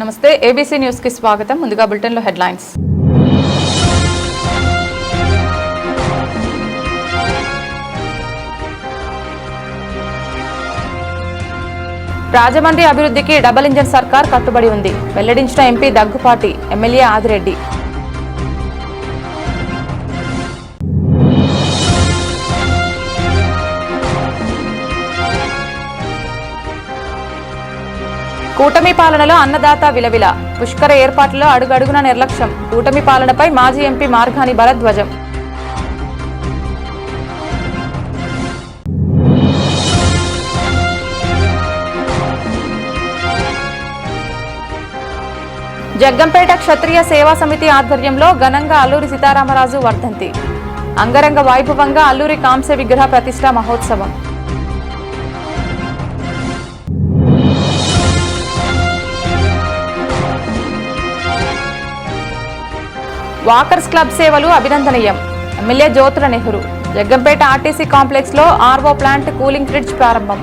నమస్తే ABC news కి స్వాగతం. ముందుగా బులెటిన్ లో హెడ్లైన్స్. రాజమండ్రి అభివృద్ధికి డబుల్ ఇంజన్ సర్కార్ కట్టుబడి ఉంది. వెల్లడించిన ఎంపీ దగ్గుపాటి, ఎమ్మెల్యే ఆదిరెడ్డి. కూటమి పాలనలో అన్నదాత విలవిల. పుష్కర ఏర్పాట్లలో అడుగడుగున నిర్లక్ష్యం. కూటమి పాలనపై మాజీ ఎంపీ మార్గాని భరద్వాజం. జగ్గంపేట క్షత్రియ సేవా సమితి ఆధ్వర్యంలో ఘనంగా అల్లూరి సీతారామరాజు వర్ధంతి. అంగరంగ వైభవంగా అల్లూరి కాంస్య విగ్రహ ప్రతిష్ఠా మహోత్సవం. వాకర్స్ క్లబ్ సేవలు అభినందనీయం. MLA Jyothula Nehru. Jaggampeta RTC complex లో ఆర్వో ప్లాంట్ కూలింగ్ ఫ్రిడ్జ్ ప్రారంభం.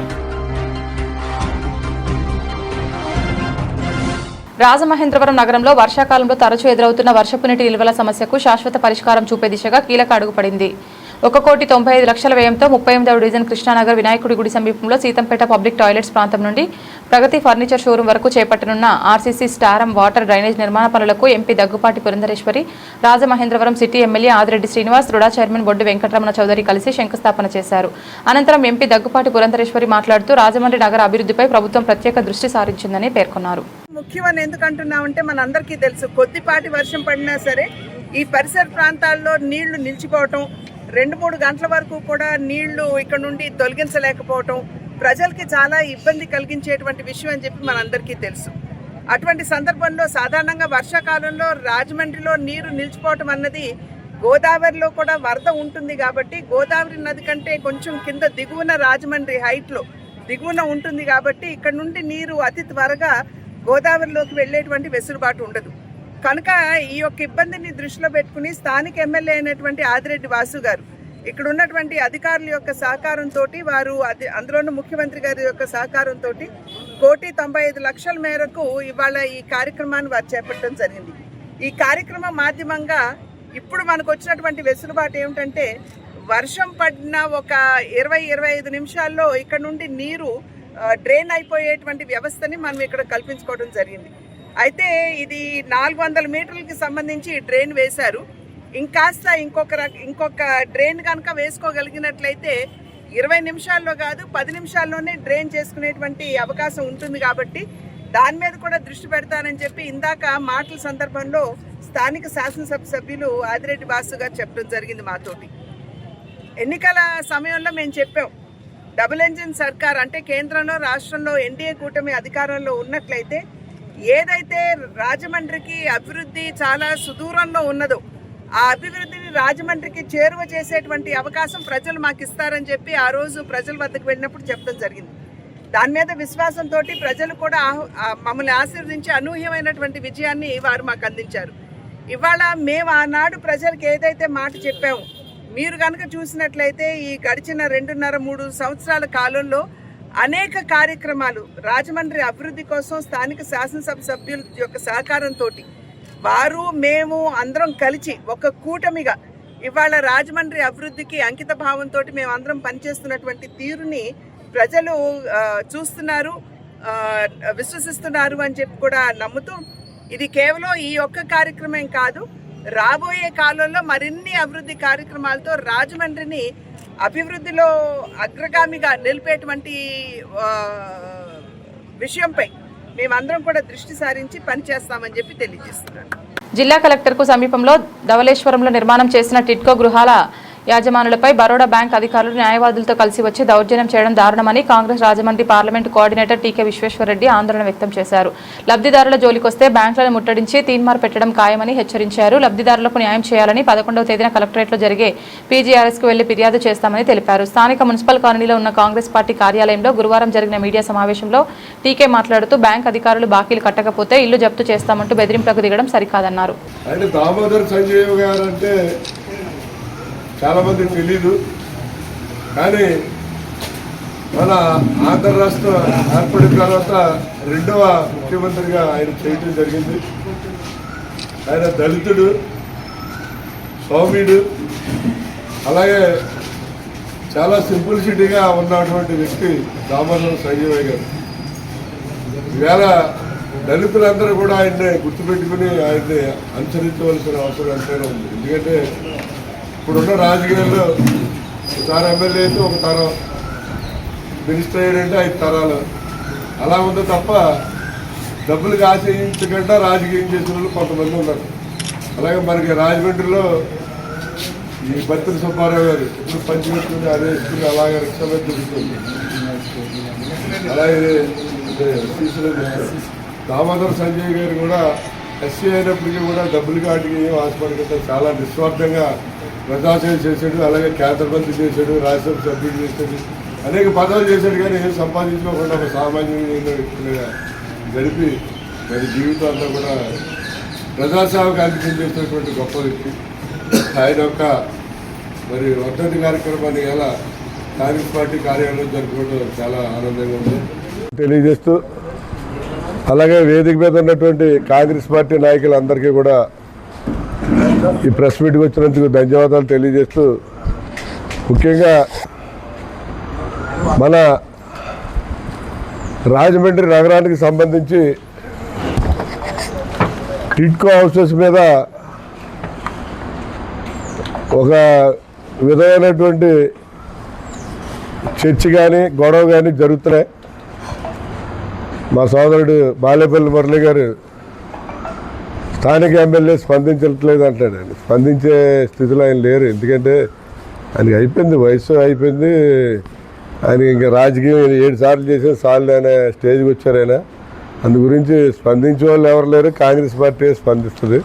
రాజమహేంద్రవరం నగరంలో వర్షాకాలంలో తరచూ ఎదురవుతున్న వర్షపు నీటి నిల్వల సమస్యకు శాశ్వత పరిష్కారం చూపే దిశగా కీలక అడుగు పడింది. 1,95,00,000 వ్యయంతో 38వ డివిజన్ కృష్ణానగర్ వినాయకుడి గుడి సమీపంలో సీతంపేట పబ్లిక్ టాయిలెట్స్ ప్రాంతం నుండి ప్రగతి ఫర్నిచర్ షోరూం వరకు చేపట్టనున్న ఆర్సీసీ స్టారం వాటర్ డ్రైనేజ్ నిర్మాణ పనులకు MP Daggubati Purandeswari, Rajamahendravaram city MLA Adireddy Srinivas, RUDA chairman Boddu Venkataramana Chowdary కలిసి శంకుస్థాపన చేశారు. అనంతరం ఎంపీ దగ్గుపాటి పురంధరేశ్వరి మాట్లాడుతూ రాజమండ్రి నగర అభివృద్ధిపై ప్రభుత్వం ప్రత్యేక దృష్టి సారించిందని పేర్కొన్నారు. ముఖ్యమని ఎందుకంటున్నామంటే మనందరికీ తెలుసు, కొద్దిపాటి వర్షం పడినా సరే ఈ పరిసర ప్రాంతాల్లో నీళ్లు నిలిచిపోవటం, 2-3 గంటల వరకు కూడా నీళ్లు ఇక్కడ నుండి తొలగించలేకపోవటం ప్రజలకి చాలా ఇబ్బంది కలిగించేటువంటి విషయం అని చెప్పి మనందరికీ తెలుసు. అటువంటి సందర్భంలో సాధారణంగా వర్షాకాలంలో రాజమండ్రిలో నీరు నిలిచిపోవటం అన్నది గోదావరిలో కూడా వరద ఉంటుంది కాబట్టి గోదావరి నది కంటే కొంచెం కింద దిగువన రాజమండ్రి హైట్లో దిగువన ఉంటుంది కాబట్టి ఇక్కడ నుండి నీరు అతి త్వరగా గోదావరిలోకి వెళ్ళేటువంటి వెసులుబాటు ఉండదు. కనుక ఈ యొక్క ఇబ్బందిని దృష్టిలో పెట్టుకుని స్థానిక ఎమ్మెల్యే అయినటువంటి ఆదిరెడ్డి వాసు గారు ఇక్కడ ఉన్నటువంటి అధికారుల యొక్క సహకారంతో, వారు అందులోనూ ముఖ్యమంత్రి గారి యొక్క సహకారంతో 1,95,00,000 మేరకు ఇవాళ ఈ కార్యక్రమాన్ని వారు చేపట్టడం జరిగింది. ఈ కార్యక్రమం మాధ్యమంగా ఇప్పుడు మనకు వచ్చినటువంటి వెసులుబాటు ఏమిటంటే వర్షం పడిన ఒక 20-25 నిమిషాల్లో ఇక్కడ నుండి నీరు డ్రైన్ అయిపోయేటువంటి వ్యవస్థని మనం ఇక్కడ కల్పించుకోవడం జరిగింది. అయితే ఇది 400 మీటర్లకి సంబంధించి డ్రైన్ వేశారు. ఇంకాస్త ఇంకొక డ్రైన్ కనుక వేసుకోగలిగినట్లయితే 20 నిమిషాల్లో కాదు 10 నిమిషాల్లోనే డ్రైన్ చేసుకునేటువంటి అవకాశం ఉంటుంది. కాబట్టి దాని మీద కూడా దృష్టి పెడతానని చెప్పి ఇందాక మాటల సందర్భంలో స్థానిక శాసనసభ సభ్యులు ఆదిరెడ్డి వాసు గారు చెప్పడం జరిగింది మాతోటి. ఎన్నికల సమయంలో మేము చెప్పాం, డబుల్ ఇంజిన్ సర్కార్ అంటే కేంద్రంలో రాష్ట్రంలో ఎన్డీఏ కూటమి అధికారంలో ఉన్నట్లయితే ఏదైతే రాజమండ్రికి అభివృద్ధి చాలా సుదూరంలో ఉన్నదో ఆ అభివృద్ధిని రాజమండ్రికి చేరువ చేసేటువంటి అవకాశం ప్రజలు మాకు ఇస్తారని చెప్పి ఆ రోజు ప్రజల వద్దకు వెళ్ళినప్పుడు చెప్పడం జరిగింది. దాని మీద విశ్వాసంతో ప్రజలు కూడా మమ్మల్ని ఆశీర్వదించి అనూహ్యమైనటువంటి విజయాన్ని వారు మాకు అందించారు. ఇవాళ మేము ఆనాడు ప్రజలకు ఏదైతే మాట చెప్పామో మీరు కనుక చూసినట్లయితే ఈ గడిచిన 2.5-3 సంవత్సరాల కాలంలో అనేక కార్యక్రమాలు రాజమండ్రి అభివృద్ధి కోసం స్థానిక శాసనసభ సభ్యుల యొక్క సహకారంతో వారు మేము అందరం కలిసి ఒక కూటమిగా ఇవాళ రాజమండ్రి అభివృద్ధికి అంకిత భావంతో మేమందరం పనిచేస్తున్నటువంటి తీరుని ప్రజలు చూస్తున్నారు, విశ్వసిస్తున్నారు అని చెప్పి కూడా నమ్ముతూ ఇది కేవలం ఈ ఒక్క కార్యక్రమం కాదు, రాబోయే కాలంలో మరిన్ని అభివృద్ధి కార్యక్రమాలతో రాజమండ్రిని అభివృద్ధిలో అగ్రగామిగా నిలిపేటువంటి విషయంపై మేమందరం కూడా దృష్టి సారించి పనిచేస్తామని చెప్పి తెలియజేస్తున్నాను. జిల్లా కలెక్టర్కు సమీపంలో ధవళేశ్వరంలో నిర్మాణం చేసిన టిట్కో గృహాల యాజమానులపై బరోడా బ్యాంక్ అధికారులు న్యాయవాదులతో కలిసి వచ్చి దౌర్జన్యం చేయడం దారుణమని కాంగ్రెస్ రాజమండ్రి పార్లమెంటు కోఆర్డినేటర్ టీకే విశ్వేశ్వరరెడ్డి ఆందోళన వ్యక్తం చేశారు. లబ్ధిదారుల జోలికొస్తే బ్యాంకులను ముట్టడించి తీన్మార్ పెట్టడం ఖాయమని హెచ్చరించారు. లబ్ధిదారులకు న్యాయం చేయాలని 11వ తేదీన కలెక్టరేట్లో జరిగే పీజీఆర్ఎస్కు వెళ్లి ఫిర్యాదు చేస్తామని తెలిపారు. స్థానిక మున్సిపల్ కాలనీలో ఉన్న కాంగ్రెస్ పార్టీ కార్యాలయంలో గురువారం జరిగిన మీడియా సమావేశంలో టీకే మాట్లాడుతూ బ్యాంక్ అధికారులు బాకీలు కట్టకపోతే ఇల్లు జప్తు చేస్తామంటూ బెదిరింపులకు దిగడం సరికాదన్నారు. చాలామంది తెలీదు, కానీ మన ఆంధ్ర రాష్ట్ర ఏర్పడిన తర్వాత రెండవ ముఖ్యమంత్రిగా ఆయన చేయడం జరిగింది. ఆయన దళితుడు, సౌమ్యుడు, అలాగే చాలా సింప్లిసిటీగా ఉన్నటువంటి వ్యక్తి దామోదరం సంజయ్ గారు. ఈవేళ దళితులందరూ కూడా ఆయన్ని గుర్తుపెట్టుకుని ఆయన్ని అనుసరించవలసిన అవసరం ఎంతైనా ఉంది. ఎందుకంటే ఇప్పుడున్న రాజకీయాల్లో ఒకసారి ఎమ్మెల్యే అయితే ఒక తరం, మినిస్టర్ అయ్యాడంటే 5 తరాలు అలా ఉందో తప్ప డబ్బులకు ఆశయించకుండా రాజకీయం చేసిన వాళ్ళు కొంతమంది ఉన్నారు. అలాగే మనకి రాజమండ్రిలో ఈ బత్తిన సుబ్బారావు గారు ఇప్పుడు పంచిపెట్టుకుని అదే ఇస్తుంది, అలాగే రిక్షా మీద తిరుగుతుంది. అలాగే దామోదర్ సంజయ్ గారు కూడా ఎస్సీ అయినప్పటికీ కూడా డబ్బులు కాటికి ఏం ఆశపడకుండా చాలా నిస్వార్థంగా ప్రజాసేవ చేశాడు. అలాగే కేంద్ర మంత్రి చేశాడు, రాజ్యసభ సభ్యుడు చేశాడు, అనేక పదవులు చేశాడు. కానీ ఏం సంపాదించుకోకుండా ఒక సామాన్యుడిగా వ్యక్తిగా గడిపి మరి జీవితం అంతా కూడా ప్రజాసేవకు అంకితం చేసినటువంటి గొప్ప వ్యక్తి. ఆయన యొక్క మరి వర్ధంతి కార్యక్రమాన్ని ఎలా కాంగ్రెస్ పార్టీ కార్యాలయం జరుపుకోవడం చాలా ఆనందంగా ఉంది తెలియజేస్తూ, అలాగే వేదిక మీద ఉన్నటువంటి కాంగ్రెస్ పార్టీ నాయకులందరికీ కూడా ఈ ప్రెస్ మీట్కి వచ్చినందుకు ధన్యవాదాలు తెలియజేస్తూ, ముఖ్యంగా మన రాజమండ్రి నగరానికి సంబంధించి టిడ్కో హౌసెస్ మీద ఒక విధమైనటువంటి చర్చ కానీ గొడవ కానీ జరుగుతున్నాయి. మా సోదరుడు బాలేపల్లి మురళి గారు స్థానిక ఎమ్మెల్యే స్పందించట్లేదు అంటాడు. ఆయన స్పందించే స్థితిలో ఆయన లేరు. ఎందుకంటే ఆయనకి అయిపోయింది, వయసు అయిపోయింది. ఆయన ఇంకా రాజకీయం 7 సార్లు చేసే సార్లు అనే స్టేజ్కి వచ్చారు ఆయన. అందు గురించి స్పందించే వాళ్ళు ఎవరు లేరు, కాంగ్రెస్ పార్టీ స్పందిస్తుంది.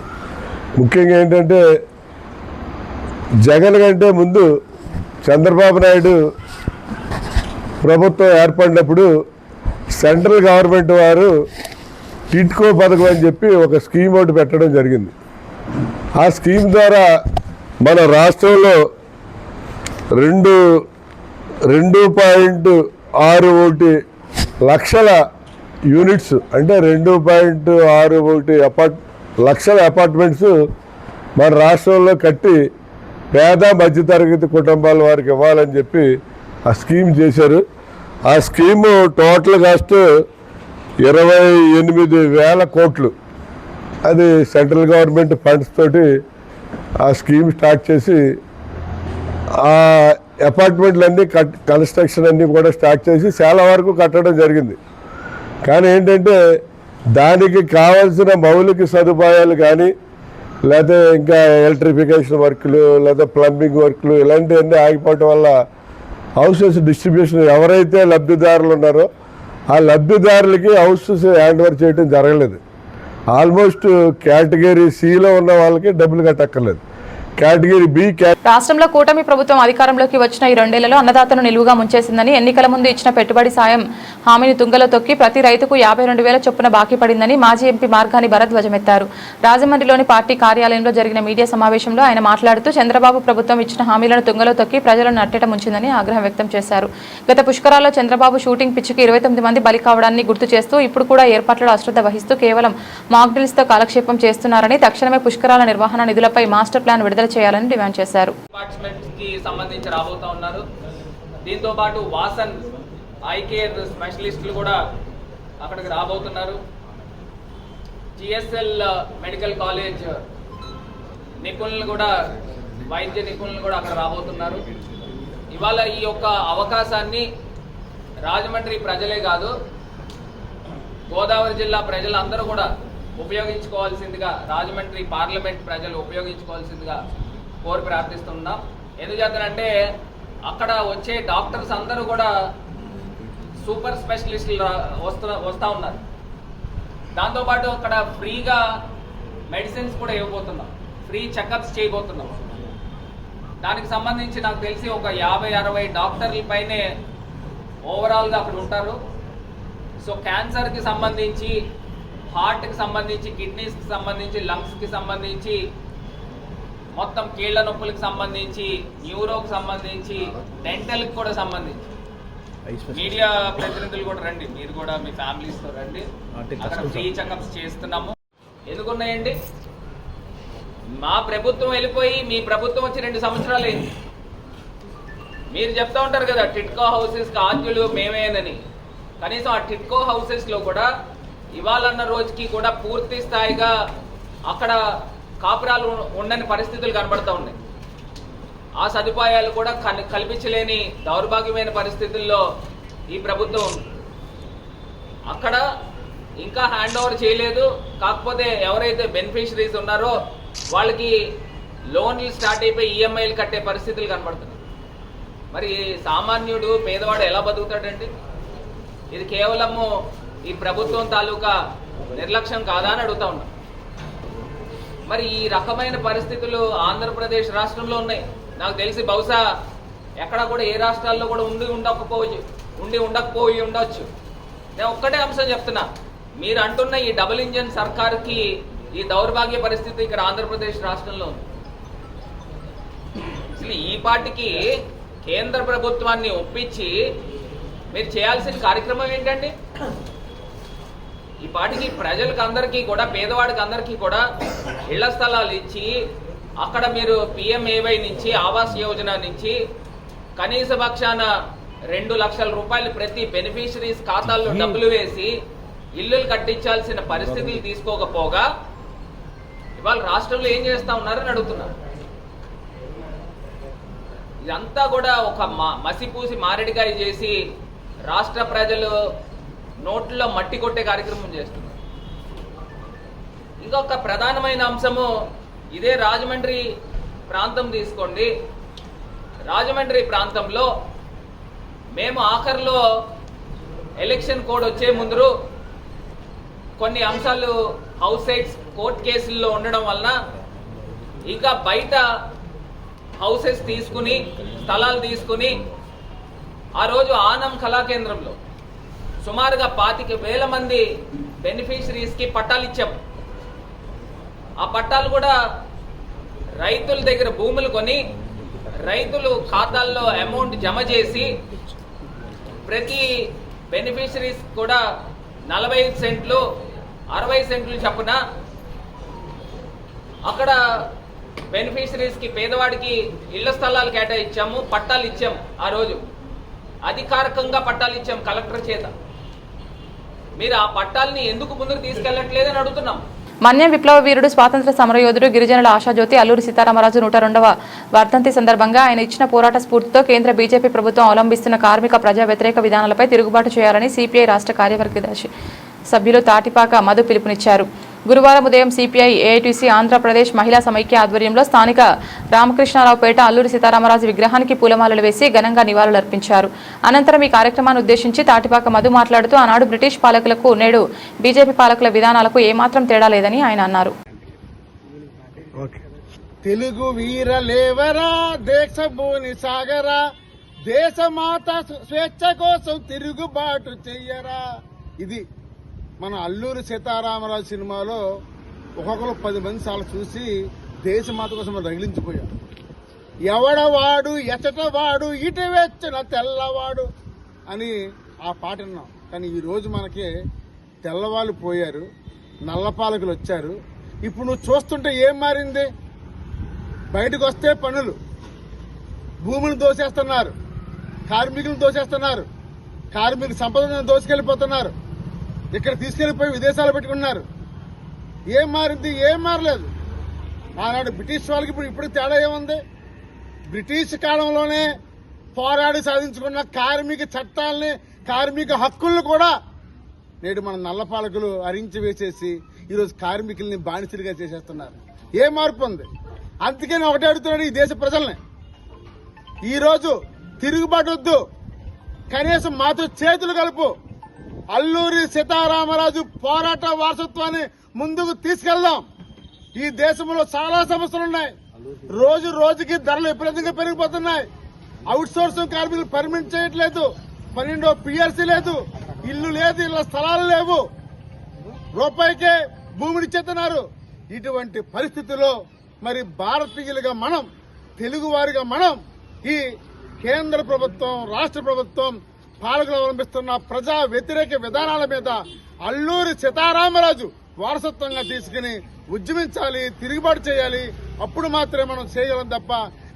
ముఖ్యంగా ఏంటంటే జగన్ కంటే ముందు చంద్రబాబు నాయుడు ప్రభుత్వం ఏర్పడినప్పుడు సెంట్రల్ గవర్నమెంట్ వారు టిడ్కో పథకం అని చెప్పి ఒక స్కీమ్ ఒకటి పెట్టడం జరిగింది. ఆ స్కీమ్ ద్వారా మన రాష్ట్రంలో 2.61 లక్షల యూనిట్స్ అంటే 2.61 లక్షల అపార్ట్మెంట్స్ మన రాష్ట్రంలో కట్టి పేద మధ్యతరగతి కుటుంబాల వారికి ఇవ్వాలని చెప్పి ఆ స్కీమ్ చేశారు. ఆ స్కీము టోటల్ కాస్ట్ 28,000 కోట్లు. అది సెంట్రల్ గవర్నమెంట్ ఫండ్స్ తోటి ఆ స్కీమ్ స్టార్ట్ చేసి ఆ అపార్ట్మెంట్లన్నీ కన్స్ట్రక్షన్ అన్నీ కూడా స్టార్ట్ చేసి చాలా వరకు కట్టడం జరిగింది. కానీ ఏంటంటే దానికి కావాల్సిన మౌలిక సదుపాయాలు కానీ లేకపోతే ఇంకా ఎలక్ట్రిఫికేషన్ వర్క్లు లేదా ప్లంబింగ్ వర్క్లు ఇలాంటివన్నీ ఆగిపోవటం వల్ల హౌసెస్ డిస్ట్రిబ్యూషన్ ఎవరైతే లబ్ధిదారులు ఉన్నారో ఆ లబ్ధిదారులకి హౌసెస్ హ్యాండ్ ఓవర్ చేయడం జరగలేదు. ఆల్మోస్ట్ కేటగిరీ సిలో ఉన్న వాళ్ళకి డబ్బులు కట్టక్కర్లేదు. కేటగిరీ బి రాష్ట్రంలో కూటమి ప్రభుత్వం అధికారంలోకి వచ్చిన ఈ 2 ఏళ్లలో అన్నదాతను నిలువుగా ముంచేసిందని, ఎన్నికల ముందు ఇచ్చిన పెట్టుబడి సాయం హామీని తుంగలో తొక్కి ప్రతి రైతుకు 52,000 చొప్పున బాకీ పడిందని మాజీ ఎంపీ మార్గాని భరత్ ధ్వజమెత్తారు. రాజమండ్రిలోని పార్టీ కార్యాలయంలో జరిగిన మీడియా సమావేశంలో ఆయన మాట్లాడుతూ చంద్రబాబు ప్రభుత్వం ఇచ్చిన హామీలను తుంగలో తొక్కి ప్రజలను నట్టేట ముంచిందని ఆగ్రహం వ్యక్తం చేశారు. గత పుష్కరాల్లో చంద్రబాబు షూటింగ్ పిచ్చికి 29 మంది బలి కావడాన్ని గుర్తు చేస్తూ ఇప్పుడు కూడా ఏర్పాట్లలో అశ్రద్ధ వహిస్తూ కేవలం మాక్ డ్రిల్స్ తో కాలక్షేపం చేస్తున్నారని, తక్షణమే పుష్కరాల నిర్వహణ నిధులపై మాస్టర్ ప్లాన్ విడుదల చేయాలని డిమాండ్ చేశారు. సంబంధించి రాబోతా ఉన్నారు. దీంతో పాటు వాసన్ ఐ కేర్ స్పెషలిస్టులు కూడా అక్కడికి రాబోతున్నారు. జిఎస్ఎల్ మెడికల్ కాలేజ్ నిపుణులు కూడా, వైద్య నిపుణులు కూడా అక్కడ రాబోతున్నారు. ఇవాళ ఈ యొక్క అవకాశాన్ని రాజమండ్రి ప్రజలే కాదు, గోదావరి జిల్లా ప్రజలందరూ కూడా ఉపయోగించుకోవాల్సిందిగా, రాజమండ్రి పార్లమెంట్ ప్రజలు ఉపయోగించుకోవాల్సిందిగా కోరి ప్రార్థిస్తున్నాం. ఎందుచేతనంటే అక్కడ వచ్చే డాక్టర్స్ అందరూ కూడా సూపర్ స్పెషలిస్టులు వస్తూ ఉన్నారు. దాంతోపాటు అక్కడ ఫ్రీగా మెడిసిన్స్ కూడా ఇవ్వబోతున్నాం, ఫ్రీ చెకప్స్ చేయబోతున్నాం. దానికి సంబంధించి నాకు తెలిసి ఒక 50-60 డాక్టర్ల పైనే ఓవరాల్గా అక్కడ ఉంటారు. సో క్యాన్సర్కి సంబంధించి, హార్ట్కి సంబంధించి, కిడ్నీస్కి సంబంధించి, లంగ్స్కి సంబంధించి, మొత్తం కీళ్ల నొప్పులకు సంబంధించి, న్యూరోకి సంబంధించి, డెంటల్కి కూడా సంబంధించి మీడియా ప్రతినిధులు కూడా రండి, మీరు కూడా మీ ఫ్యామిలీస్తో రండి. అక్కడ ఫ్రీ చెకప్స్ చేస్తున్నాము. ఎందుకున్నాయండి? మా ప్రభుత్వం వెళ్ళిపోయి మీ ప్రభుత్వం వచ్చి 2 సంవత్సరాలు అయింది. మీరు చెప్తా ఉంటారు కదా టిట్కో హౌసెస్కి ఆద్యులు మేమేనని. కనీసం ఆ టిట్కో హౌసెస్లో కూడా ఇవాళన్న రోజుకి కూడా పూర్తి స్థాయిగా అక్కడ కాపురాలు ఉండని పరిస్థితులు కనబడతా ఉన్నాయి. ఆ సదుపాయాలు కూడా కల్పించలేని దౌర్భాగ్యమైన పరిస్థితుల్లో ఈ ప్రభుత్వం ఉంది. అక్కడ ఇంకా హ్యాండ్ ఓవర్ చేయలేదు. కాకపోతే ఎవరైతే బెనిఫిషరీస్ ఉన్నారో వాళ్ళకి లోన్లు స్టార్ట్ అయిపోయి ఈఎంఐలు కట్టే పరిస్థితులు కనబడుతున్నాయి. మరి సామాన్యుడు పేదవాడు ఎలా బతుకుతాడండి? ఇది కేవలము ఈ ప్రభుత్వం తాలూకా నిర్లక్ష్యం కాదా అని అడుగుతా ఉన్నాం. మరి ఈ రకమైన పరిస్థితులు ఆంధ్రప్రదేశ్ రాష్ట్రంలో ఉన్నాయి. నాకు తెలిసి బహుశా ఎక్కడ కూడా ఏ రాష్ట్రాల్లో కూడా ఉండి ఉండకపోయి ఉండొచ్చు. నేను ఒక్కటే అంశం చెప్తున్నా, మీరు అంటున్న ఈ డబుల్ ఇంజన్ సర్కార్కి ఈ దౌర్భాగ్య పరిస్థితి ఇక్కడ ఆంధ్రప్రదేశ్ రాష్ట్రంలో ఉంది. అసలు ఈ పార్టీకి కేంద్ర ప్రభుత్వాన్ని ఒప్పించి మీరు చేయాల్సిన కార్యక్రమం ఏంటండి? ఈ పార్టీకి ప్రజలకు అందరికీ కూడా, పేదవాడికి అందరికీ కూడా ఇళ్ల స్థలాలు ఇచ్చి అక్కడ మీరు PMAY నుంచి ఆవాస్ యోజన నుంచి కనీస పక్షాన 2 లక్షల రూపాయలు ప్రతి బెనిఫిషరీస్ ఖాతాల్లో డబ్బులు వేసి ఇల్లులు కట్టించాల్సిన పరిస్థితులు తీసుకోకపోగా ఇవాళ రాష్ట్రంలో ఏం చేస్తా ఉన్నారని అడుగుతున్నారు. ఇదంతా కూడా ఒక మసిపూసి మారేడుకాయ చేసి రాష్ట్ర ప్రజలు నోట్లో మట్టి కొట్టే కార్యక్రమం చేస్తున్నారు. ఇంకొక ప్రధానమైన అంశము, ఇదే రాజమండ్రి ప్రాంతం తీసుకోండి. రాజమండ్రి ప్రాంతంలో మేము ఆఖరిలో ఎలక్షన్ కోడ్ వచ్చే ముందు కొన్ని అంశాలు హౌస్ సైట్స్ కోర్ట్ కేసుల్లో ఉండడం వలన ఇంకా బయట హౌసెస్ తీసుకుని స్థలాలు తీసుకుని ఆ రోజు ఆనం కళాకేంద్రంలో సుమారుగా 25,000 మంది బెనిఫిషరీస్కి పట్టాలు ఇచ్చాం. ఆ పట్టాలు కూడా రైతుల దగ్గర భూములు కొని రైతులు ఖాతాల్లో అమౌంట్ జమ చేసి ప్రతి బెనిఫిషరీస్ కూడా 45 సెంట్లు 60 సెంట్లు చొప్పున అక్కడ బెనిఫిషరీస్కి పేదవాడికి ఇళ్ల స్థలాలు కేటాయించాము, పట్టాలు ఇచ్చాం. ఆ రోజు అధికారికంగా పట్టాలు ఇచ్చాం కలెక్టర్ చేత. మీరు ఆ పట్టాలని ఎందుకు ముందుకు తీసుకెళ్లట్లేదని అడుగుతున్నాం. మన్యం విప్లవ వీరుడు, స్వాతంత్ర సమరయోధుడు, గిరిజనుల ఆశాజ్యోతి అల్లూరి సీతారామరాజు 102వ వర్ధంతి సందర్భంగా ఆయన ఇచ్చిన పోరాట స్ఫూర్తితో కేంద్ర బీజేపీ ప్రభుత్వం అవలంబిస్తున్న కార్మిక ప్రజా వ్యతిరేక విధానాలపై తిరుగుబాటు చేయాలని సిపిఐ రాష్ట్ర కార్యవర్గ సభ్యులు తాటిపాక మధు పిలుపునిచ్చారు. గురువారం ఉదయం సిపిఐ ఏఐటీసీ ఆంధ్రప్రదేశ్ మహిళా సమైక్య ఆధ్వర్యంలో స్థానిక రామకృష్ణారావుపేట అల్లూరి సీతారామరాజు విగ్రహానికి పూలమాలలు వేసి ఘనంగా నివాళులర్పించారు. అనంతరం ఈ కార్యక్రమాన్ని ఉద్దేశించి తాటిపాక మధు మాట్లాడుతూ ఆనాడు బ్రిటిష్ పాలకులకు నేడు బీజేపీ పాలకుల విధానాలకు ఏమాత్రం తేడా లేదని ఆయన అన్నారు. తెలుగు వీర లేవరా, దేశభూని సాగరా, దేశమాత స్వేచ్ఛ కోసం తిరుగుబాటు చెయ్యరా. ఇది మన అల్లూరి సీతారామరాజు సినిమాలో ఒక్కొక్కరు 10 మంది సార్లు చూసి దేశమాత కోసం రగిలించిపోయారు. ఎవడవాడు ఎచటవాడు ఇటు వెచ్చిన తెల్లవాడు అని ఆ పాట విన్నాం. కానీ ఈరోజు మనకి తెల్లవాళ్ళు పోయారు, నల్లపాలకులు వచ్చారు. ఇప్పుడు నువ్వు చూస్తుంటే ఏం మారింది? బయటకు వస్తే పనులు, భూములను దోచేస్తున్నారు, కార్మికులను దోచేస్తున్నారు, కార్మికుల సంపదను దోచుకెళ్లిపోతున్నారు, ఇక్కడ తీసుకెళ్లిపోయి విదేశాలు పెట్టుకున్నారు. ఏం మారింది? ఏం మారలేదు. ఆనాడు బ్రిటిష్ వాళ్ళకి ఇప్పుడు తేడా ఏముంది? బ్రిటిష్ కాలంలోనే పోరాడి సాధించుకున్న కార్మిక చట్టాలని, కార్మిక హక్కులను కూడా నేడు మన నల్లపాలకులు హరించి వేసేసి ఈరోజు కార్మికుల్ని బానిసలుగా చేసేస్తున్నారు. ఏ మార్పు ఉంది? అందుకే నేను ఒకటే అడుగుతున్నాడు ఈ దేశ ప్రజల్ని, ఈరోజు తిరుగుబాటు వద్దు, కనీసం మాతో చేతులు కలుపు. అల్లూరి సీతారామరాజు పోరాట వారసత్వాన్ని ముందుకు తీసుకెళ్దాం. ఈ దేశంలో చాలా సమస్యలు ఉన్నాయి. రోజు రోజుకి ధరలు విపరీతంగా పెరిగిపోతున్నాయి. అవుట్ సోర్సింగ్ కార్మికులు పర్మిట్ చేయట్లేదు, 12వ PRC లేదు, ఇల్లు లేదు, ఇళ్ల స్థలాలు లేవు, రూపాయికే భూమిని ఇచ్చేస్తున్నారు. ఇటువంటి పరిస్థితుల్లో మరి భారతీయులుగా మనం, తెలుగు వారిగా మనం ఈ కేంద్ర ప్రభుత్వం, రాష్ట్ర ప్రభుత్వం పాలకులు అవలంబిస్తున్న ప్రజా వ్యతిరేక విధానాల మీద అల్లూరి సీతారామరాజు వారసత్వంగా తీసుకుని ఉద్యమించాలి, తిరుగుబాటు చేయాలి. అప్పుడు మాత్రమే మనం చేయగలం తప్ప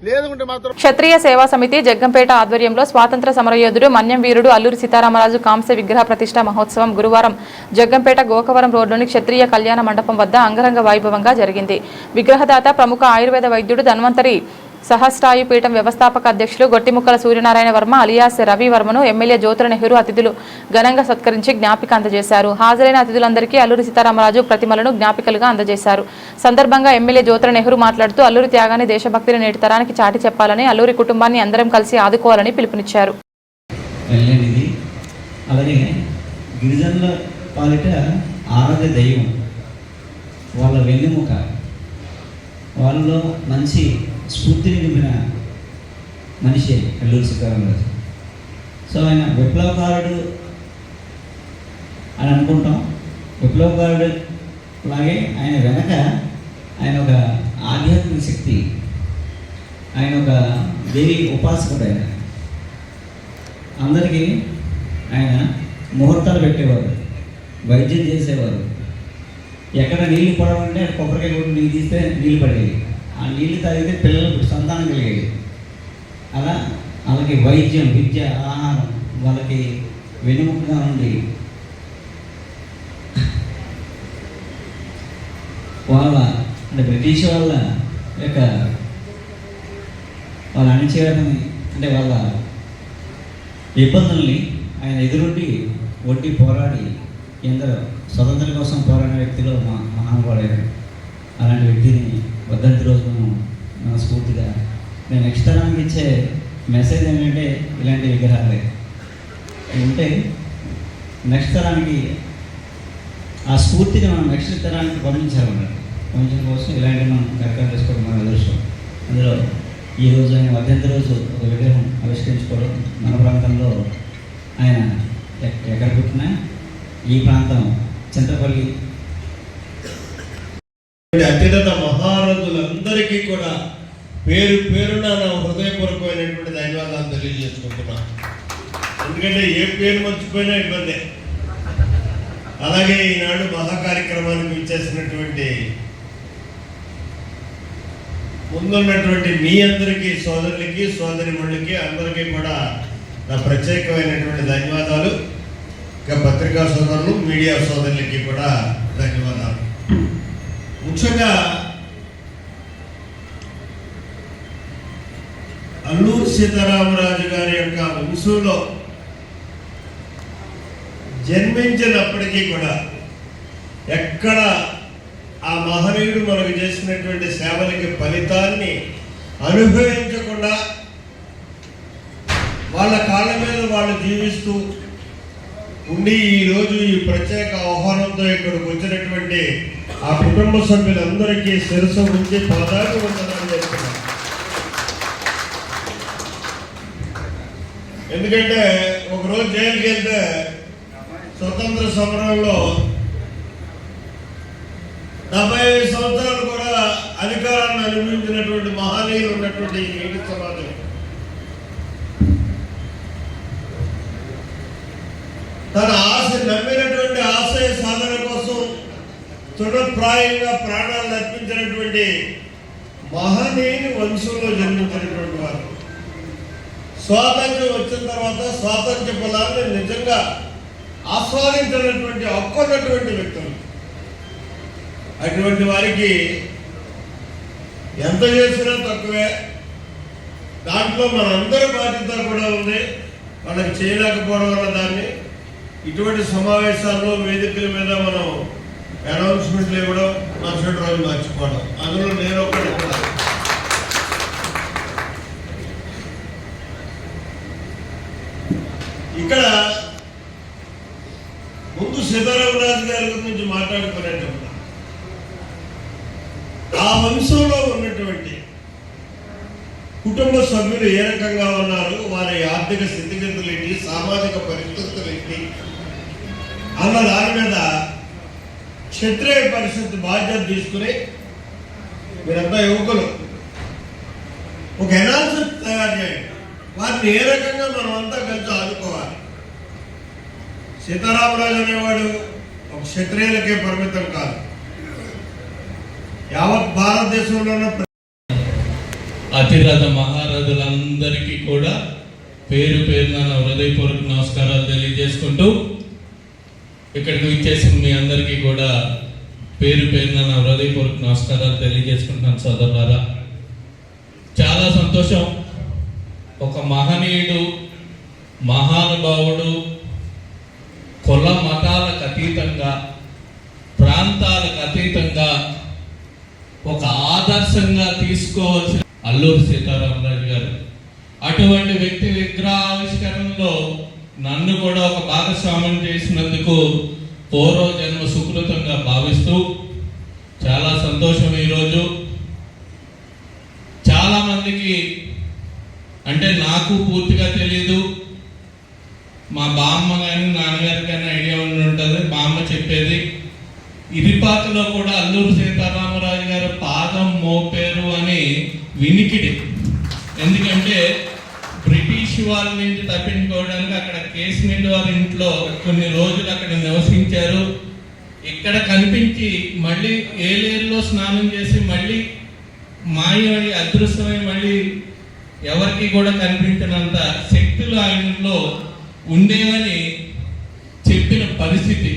లేదంటే మాత్రం. క్షత్రియ సేవా సమితి జగ్గంపేట ఆధ్వర్యంలో స్వాతంత్ర సమరయోధుడు మన్యం వీరుడు అల్లూరి సీతారామరాజు కాంస్య విగ్రహ ప్రతిష్ఠా మహోత్సవం గురువారం జగ్గంపేట గోకవరం రోడ్లోని క్షత్రియ కళ్యాణ మండపం వద్ద అంగరంగ వైభవంగా జరిగింది. విగ్రహదాత ప్రముఖ ఆయుర్వేద వైద్యుడు ధన్వంతరి సహస్రాయు పీఠం వ్యవస్థాపక అధ్యక్షులు గొట్టిముక్కల సూర్యనారాయణ వర్మ అలియాస్ రవి వర్మను ఎమ్మెల్యే జ్యోతుల నెహ్రూ అతిథులు ఘనంగా సత్కరించి జ్ఞాపిక అందజేశారు. హాజరైన అతిథులందరికీ అల్లూరి సీతారామరాజు ప్రతిమలను జ్ఞాపికలుగా అందజేశారు. సందర్భంగా ఎమ్మెల్యే జ్యోతుల నెహ్రూ మాట్లాడుతూ అల్లూరి త్యాగాన్ని, దేశభక్తిని నేటి తరానికి చాటి చెప్పాలని, అల్లూరి కుటుంబాన్ని అందరం కలిసి ఆదుకోవాలని పిలుపునిచ్చారు. అలాగే గిరిజనుల పాలిట ఆరాధ్య దైవం, వాళ్ళ వెన్నెముక, వాళ్ళలో మంచి స్ఫూర్తిని నింపిన మనిషి అల్లూరి సీతారామరాజు. సో ఆయన విప్లవకారుడు అని అనుకుంటాం. విప్లవకారుడు లాగే ఆయన వెనక ఆయన ఒక ఆధ్యాత్మిక శక్తి, ఆయన ఒక దేవి ఉపాసకుడు. ఆయన అందరికీ ఆయన ముహూర్తాలు పెట్టేవారు, వైద్యం చేసేవారు. ఎక్కడ నీళ్ళు పడవంటే కొబ్బరికాయ కొట్టి నీళ్ళు తీస్తే నీళ్ళు పడేవి, ఆ నీళ్ళు తాగితే పిల్లలకు సంతానం కలిగేది. అలా వాళ్ళకి వైద్యం, విద్య, ఆహారం వాళ్ళకి వెనుముకగా ఉండి వాళ్ళ అంటే బ్రిటిష్ వాళ్ళ యొక్క వాళ్ళ అణిచేయడం అంటే వాళ్ళ ఇబ్బందుల్ని ఆయన ఎదురొడ్డి ఒడ్డి పోరాడి ఎందరో స్వతంత్రం కోసం పోరాడిన వ్యక్తిలో మహానుభావుడు. అలాంటి వ్యక్తిని వర్ధంతి రోజు మనం స్ఫూర్తిగా నేను నెక్స్ట్ తరానికి ఇచ్చే మెసేజ్ ఏంటంటే ఇలాంటి విగ్రహాలే ఉంటే నెక్స్ట్ తరానికి ఆ స్ఫూర్తిని మనం నెక్స్ట్ తరానికి పంపించాలన్నట్టు. పంపించడం కోసం ఇలాంటి మనం కార్యక్రమం చేసుకోవడం మన అదృష్టం. అందులో ఈరోజు ఆయన వర్ధంతి రోజు ఒక విగ్రహం ఆవిష్కరించుకోవడం మన ప్రాంతంలో ఆయన ఎక్కడ పుట్టినా ఈ ప్రాంతం చింతపల్లి అత్యున్నత మహారథులందరికీ కూడా పేరు పేరున నా హృదయపూర్వకమైనటువంటి ధన్యవాదాలు తెలియజేసుకుంటున్నాను. ఎందుకంటే ఏ పేరు మర్చిపోయినా ఇబ్బందే. అలాగే ఈనాడు మహా కార్యక్రమానికి ఇచ్చేసినటువంటి ముందున్నటువంటి మీ అందరికీ, సోదరులకి, సోదరిమణులకి అందరికీ కూడా నా ప్రత్యేకమైనటువంటి ధన్యవాదాలు. ఇక పత్రికా సోదరులు, మీడియా సోదరులకి కూడా ధన్యవాదాలు. ముఖ్యంగా అల్లూరి సీతారామరాజు గారి యొక్క వంశంలో జన్మించినప్పటికీ కూడా ఎక్కడ ఆ మహనీయుడు మనకు చేసినటువంటి సేవలకి ఫలితాన్ని అనుభవించకుండా వాళ్ళ కాళ్ళ మీద వాళ్ళు జీవిస్తూ ఉండి ఈరోజు ఈ ప్రత్యేక ఆహ్వానంతో ఇక్కడికి వచ్చినటువంటి ఆ కుటుంబ సభ్యులందరికీ శిరస్సు ఉంచి పాదాలు వందనాలు చేస్తున్నాను. ఎందుకంటే ఒకరోజు జైలుకి వెళ్తే స్వతంత్ర సమరంలో 75 సంవత్సరాలు కూడా అధికారాన్ని అనుభవించినటువంటి మహనీయులు ఉన్నటువంటి ఈ సమాజం తన ఆశ నమ్మినటువంటి ఆశయ సాధన కోసం తృణప్రాయంగా ప్రాణాలు అర్పించినటువంటి మహనీయుని వంశంలో జన్మించినటువంటి వారు స్వాతంత్ర్యం వచ్చిన తర్వాత స్వాతంత్ర్య ఫలాన్ని నిజంగా ఆస్వాదించినటువంటి హక్కున్నటువంటి వ్యక్తులు. అటువంటి వారికి ఎంత చేసినా తక్కువే. దాంట్లో మనందరి బాధ్యత కూడా ఉంది. వాళ్ళకి చేయలేకపోవడం వల్ల దాన్ని ఇటువంటి సమావేశాల్లో వేదికల మీద మనం అనౌన్స్మెంట్లు ఇవ్వడం, మరుసటి రోజు మర్చిపోవడం, అందులో నేను ఒకటి కూడా. ఇక్కడ ముందు సీతారామరాజు గారి గురించి మాట్లాడుకునేటప్పుడు ఆ వంశంలో ఉన్నటువంటి కుటుంబ సభ్యులు ఏ రకంగా ఉన్నారు, వారి ఆర్థిక స్థితిగతులు ఏంటి, సామాజిక పరిస్థితులు ఏంటి అన్న దాని మీద క్షత్రియ పరిషత్ బాధ్యత తీసుకుని మీరంతా యువకులు ఒక ఎనాలిసిస్ తయారు చేయండి. వారిని ఏ రకంగా మనం అంతా కలిసి ఆదుకోవాలి. సీతారామరాజు అనేవాడు ఒక క్షత్రియులకే పరిమితం కాదు, యావత్ భారతదేశంలో ఉన్న అతిరథ మహారథులందరికీ కూడా పేరు పేరున నా హృదయపూర్వక నమస్కారాలు తెలియజేసుకుంటూ, ఇక్కడికి విచ్చేసిన మీ అందరికీ కూడా పేరు పేరున నా హృదయపూర్వక నమస్కారాలు తెలియజేసుకుంటున్నాను సోదరులారా. చాలా సంతోషం. ఒక మహనీయుడు, మహానుభావుడు, కుల మతాలకు అతీతంగా, ప్రాంతాలకు అతీతంగా ఒక ఆదర్శంగా తీసుకోవాల్సిన అల్లూరి సీతారామరాజు గారు. అటువంటి వ్యక్తి విగ్రహావిష్కరణలో నన్ను కూడా ఒక భాగస్వామ్యం చేసినందుకు పూర్వజన్మ సుకృతంగా భావిస్తూ చాలా సంతోషం. ఈరోజు చాలా మందికి, అంటే నాకు పూర్తిగా తెలీదు, మా బామ్మ కానీ నాన్నగారి కానీ ఐడియా ఉండి ఉంటుంది. బామ్మ చెప్పేది ఇరిపాకలో కూడా అల్లూరి సీతారామరాజు గారు పాదం మోపేరు అని వినికిడి. ఎందుకంటే బ్రిటిష్ వాళ్ళ నుంచి తప్పించుకోవడానికి అక్కడ కేసినేని వారి ఇంట్లో కొన్ని రోజులు అక్కడ నివసించారు. ఇక్కడ కనిపించి మళ్ళీ ఏలేరులో స్నానం చేసి మళ్ళీ మాయమై అదృశ్యమై మళ్ళీ ఎవరికి కూడా కనిపించినంత శక్తులు ఆయనలో ఉండేవని చెప్పిన పరిస్థితి.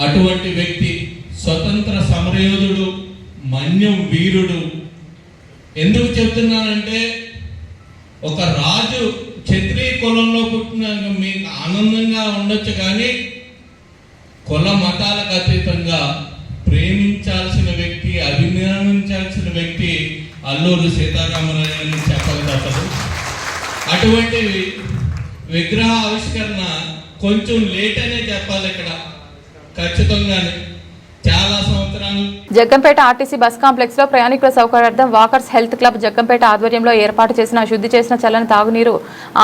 అటువంటి వ్యక్తి స్వతంత్ర సమరయోధుడు, మన్యం వీరుడు. ఎందుకు చెప్తున్నానంటే, ఒక రాజు క్షత్రియ కులంలో పుట్టిన మీకు ఆనందంగా ఉండొచ్చు, కానీ కుల మతాలకు అతీతంగా ప్రేమించాల్సిన వ్యక్తి, అభిమానించాల్సిన వ్యక్తి అల్లూరి సీతారామరాజు అని చెప్పక తప్పదు. అటువంటి విగ్రహ ఆవిష్కరణ కొంచెం లేట్ అనే చెప్పాలి. ఇక్కడ ఖచ్చితంగానే చాలా సంవత్సరాలు. జగ్గంపేట ఆర్టీసీ బస్ కాంప్లెక్స్ లో ప్రయాణికుల సౌకర్యార్థం వాకర్స్ హెల్త్ క్లబ్ జగ్గంపేట ఆధ్వర్యంలో ఏర్పాటు చేసిన శుద్ధి చేసిన చల్లని తాగునీరు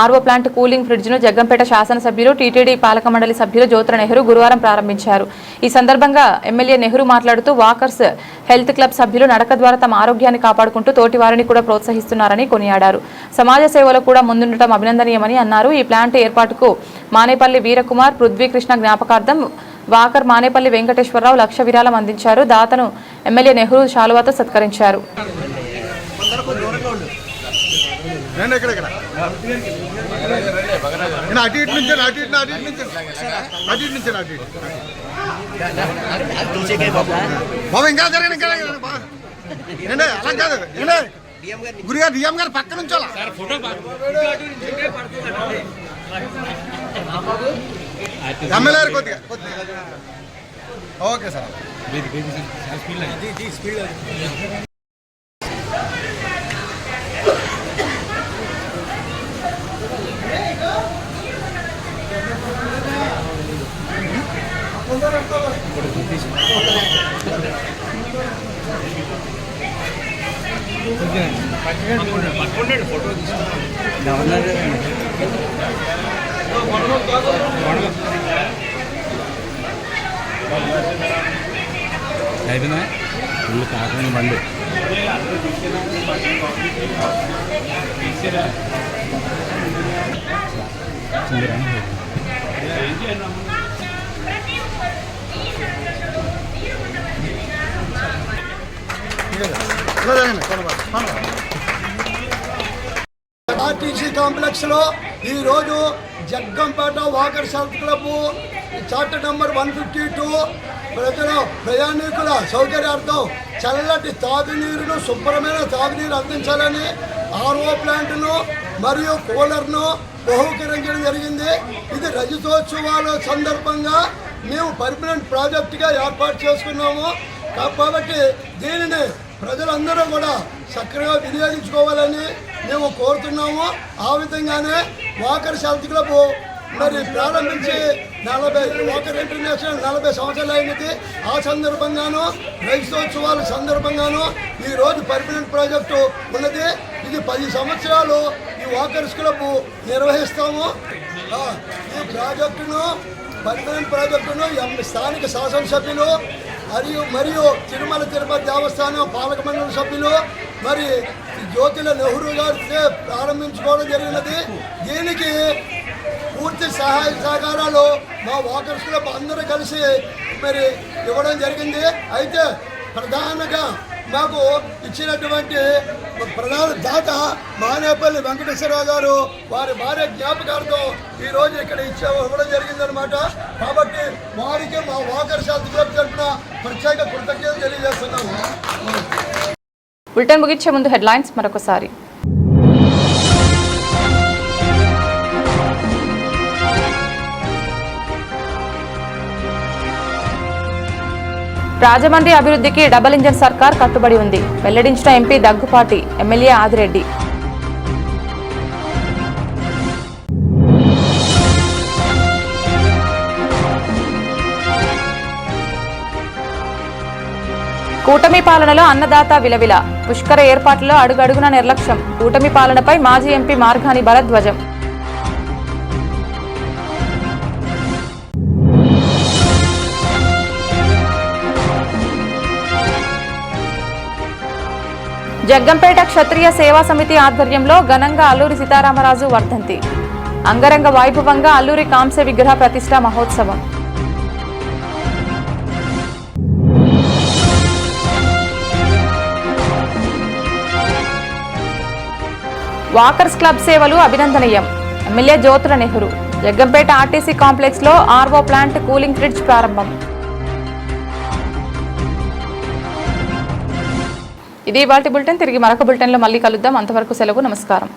ఆర్ఓ ప్లాంట్ కూలింగ్ ఫ్రిడ్జ్ ను జగ్గంపేట శాసనసభ్యులు టీటీడీ పాలక మండలి సభ్యులు జ్యోతుల నెహ్రూ గురువారం ప్రారంభించారు. ఈ సందర్భంగా ఎమ్మెల్యే నెహ్రూ మాట్లాడుతూ వాకర్స్ హెల్త్ క్లబ్ సభ్యులు నడక ద్వారా తమ ఆరోగ్యాన్ని కాపాడుకుంటూ తోటి వారిని కూడా ప్రోత్సహిస్తున్నారని కొనియాడారు. సమాజ సేవలో కూడా ముందుండటం అభినందనీయమని అన్నారు. ఈ ప్లాంట్ ఏర్పాటుకు మానేపల్లి వీరకుమార్, పృథ్వీకృష్ణ జ్ఞాపకార్థం వాకర్ మానేపల్లి వెంకటేశ్వరరావు లక్ష విరాళం అందించారు. దాతను ఎమ్మెల్యే నెహ్రూ శాలువాతో సత్కరించారు. గురుగారు డిఎం గారు పక్క నుంచి ఎమ్మెల్యే కొద్దిగా ఓకే సార్. ఫోటో అయిపోయినా ఫుల్ కాకుండా బండి ఆర్టీసీ కాంప్లెక్స్ లో ఈ రోజు Jaggampeta walkers health club charter number 152 ప్రయాణికుల సౌకర్యార్థం చల్లటి తాగునీరును, శుభ్రమైన తాగునీరు అందించాలని ఆర్ఓ ప్లాంట్ను మరియు కూలర్ను బహుకరించడం జరిగింది. ఇది రజతోత్సవాల సందర్భంగా మేము పర్మనెంట్ ప్రాజెక్టుగా ఏర్పాటు చేసుకున్నాము. కాబట్టి దీనిని ప్రజలందరూ కూడా చక్కగా వినియోగించుకోవాలని మేము కోరుతున్నాము. ఆ విధంగానే వాకర్స్ హెల్త్ క్లబ్ మరి ప్రారంభించి 40 వాకర్ ఇంటర్నేషనల్ 40 సంవత్సరాలు అయినది. ఆ సందర్భంగాను రైతోత్సవాల సందర్భంగాను ఈరోజు పర్మనెంట్ ప్రాజెక్టు ఉన్నది. ఇది 10 సంవత్సరాలు ఈ వాకర్స్ క్లబ్ నిర్వహిస్తాము. ఈ ప్రాజెక్టును పర్మనెంట్ ప్రాజెక్టును స్థానిక శాసనసభ్యులు మరియు తిరుమల తిరుపతి దేవస్థానం పాలక మండలి సభ్యులు మరి జ్యోతుల నెహ్రూ గారితో ప్రారంభించుకోవడం జరిగినది. దీనికి పూర్తి సహాయ సహకారాలు మా వాకర్స్ క్లబ్ అందరూ కలిసి మరి ఇవ్వడం జరిగింది. అయితే ప్రధానంగా మాకు ఇచ్చినటువంటి ప్రధాన దాత మానేపల్లి వెంకటేశ్వరరావు గారు వారి భార్య జ్ఞాపకార్థం ఈరోజు ఇక్కడ ఇవ్వడం జరిగిందనమాట. కాబట్టి వారికి మా వాకర్స్ హెల్త్ క్లబ్ తరఫున ప్రత్యేక కృతజ్ఞతలు తెలియజేస్తున్నాము. బులెటిన్ ముగించే ముందు హెడ్లైన్స్ మరొకసారి. రాజమండ్రి అభివృద్ధికి డబుల్ ఇంజన్ సర్కార్ కట్టుబడి ఉంది. వెల్లడించిన ఎంపీ దగ్గుపాటి, ఎమ్మెల్యే ఆదిరెడ్డి. కూటమి పాలనలో అన్నదాత విలవిల. పుష్కర ఏర్పాట్లలో అడుగడుగున నిర్లక్ష్యం. కూటమి పాలనపై మాజీ ఎంపీ మార్గాని భరద్వాజం. జగ్గంపేట క్షత్రియ సేవా సమితి ఆధ్వర్యంలో ఘనంగా అల్లూరి సీతారామరాజు వర్ధంతి. అంగరంగ వైభవంగా అల్లూరి కాంస్య విగ్రహ ప్రతిష్ఠా మహోత్సవం. వాకర్స్ క్లబ్ సేవలు అభినందనీయం. MLA Jyothula Nehru. Jaggampeta RTC complex లో ఆర్వో ప్లాంట్ కూలింగ్ ఫ్రిడ్జ్ ప్రారంభం. ఇది ఇవాల్టి బులెటిన్. తిరిగి మరొక బులెటిన్లో మళ్ళీ కలుద్దాం. అంతవరకు సెలవు. నమస్కారం.